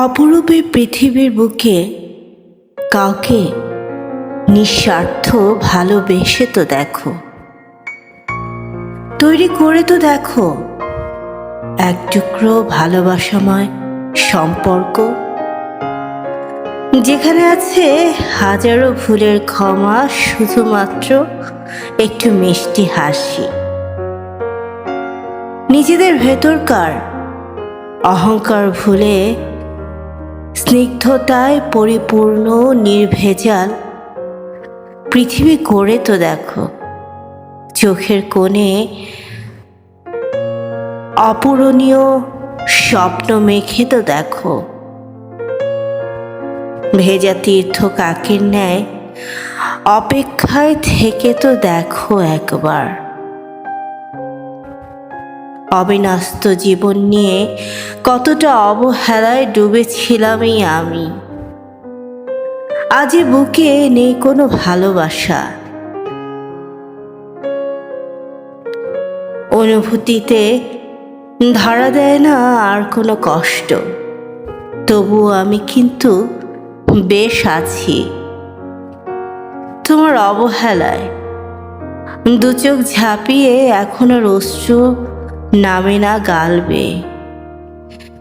অপরূপে পৃথিবীর বুকে কাউকে নিঃস্বার্থ ভালোবেসে তো দেখো, তৈরি করে তো দেখো এক টুকরো ভালোবাসাময় সম্পর্ক, যেখানে আছে হাজারো ভুলের ক্ষমা, শুধুমাত্র একটু মিষ্টি হাসি। নিজেদের ভেতরকার অহংকার ভুলে স্নিগ্ধতায় পরিপূর্ণ নির্ভেজাল পৃথিবী করে তো দেখো। চোখের কোণে অপূরণীয় স্বপ্ন মেখে তো দেখো। ভেজা তীর্থ কাকের ন্যায় অপেক্ষায় থেকে তো দেখো একবার। অবিনস্ত জীবন নিয়ে কতটা অবহেলায় ডুবেছিলাম আমি। আজ বুকে নেই কোনো ভালোবাসা, অনুভূতিতে ধরা দেয় না আর কোনো কষ্ট। তবুও আমি কিন্তু বেশ আছি তোমার অবহেলায়। দু চোখ ঝাঁপিয়ে এখন আর অশ্রু নামে না গালবে।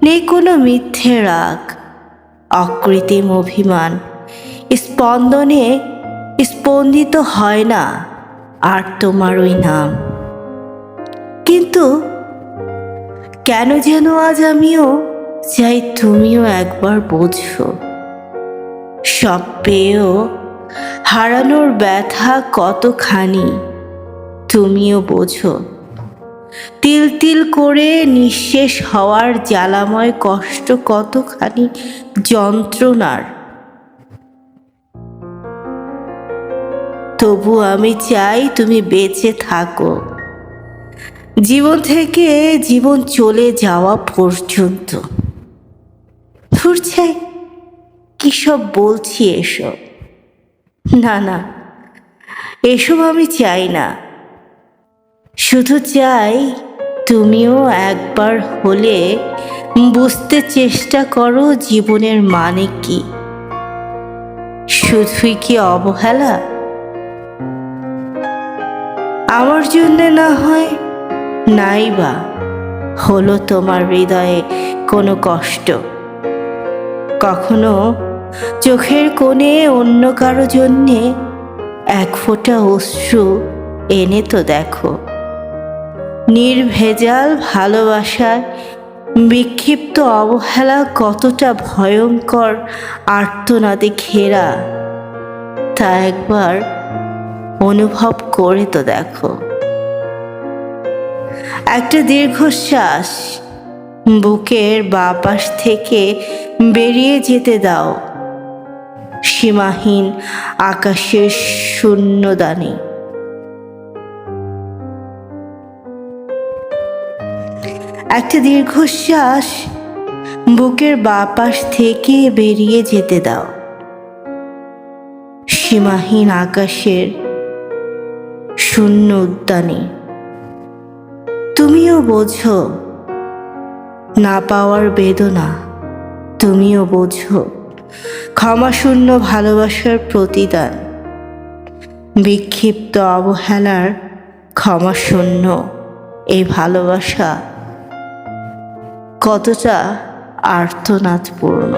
নেই কোনো মিথ্যে রাগ, অকৃত্রিম অভিমান, স্পন্দনে স্পন্দিত হয় না আর তোমার ওই নাম। কিন্তু কেন যেন আজ আমিও চাই তুমিও একবার বোঝো, সব পেয়েও হারানোর ব্যথা কতখানি তুমিও বোঝো। তিল তিল করে নিঃশেষ হওয়ার জ্বালাময় কষ্ট কতখানি যন্ত্রণার। তবু আমি চাই তুমি বেঁচে থাকো, জীবন থেকে জীবন চলে যাওয়া পর্যন্ত। ধুর চাই কি সব বলছি এসব, না না, এসব আমি চাই না। শুধু চাই তুমিও একবার হলে বুঝতে চেষ্টা করো জীবনের মানে কি। শুধুই কি অবহেলা? আমার জন্য না হয় নাই বা হলো তোমার হৃদয়ে কোনো কষ্ট, কখনো চোখের কোণে অন্য কারো জন্যে এক ফোঁটা অশ্রু এনে তো দেখো। নির্ভেজাল ভালোবাসার বিক্ষিপ্ত অবহেলা কতটা ভয়ঙ্কর আর্তনাদে ঘেরা, তা একবার অনুভব করে তো দেখো। একটা দীর্ঘশ্বাস বুকের বাঁ পাশ থেকে বেরিয়ে যেতে দাও সীমাহীন আকাশের শূন্যদানে। একটা দীর্ঘশ্বাস বুকের বাঁ পাশ থেকে বেরিয়ে যেতে দাও সীমাহীন আকাশের শূন্য উদ্যানে। তুমিও বোঝো না পাওয়ার বেদনা, তুমিও বোঝো ক্ষমাশূন্য ভালোবাসার প্রতিদান। বিক্ষিপ্ত অবহেলার ক্ষমাশূন্য এই ভালোবাসা কতটা আর্তনাদপূর্ণ।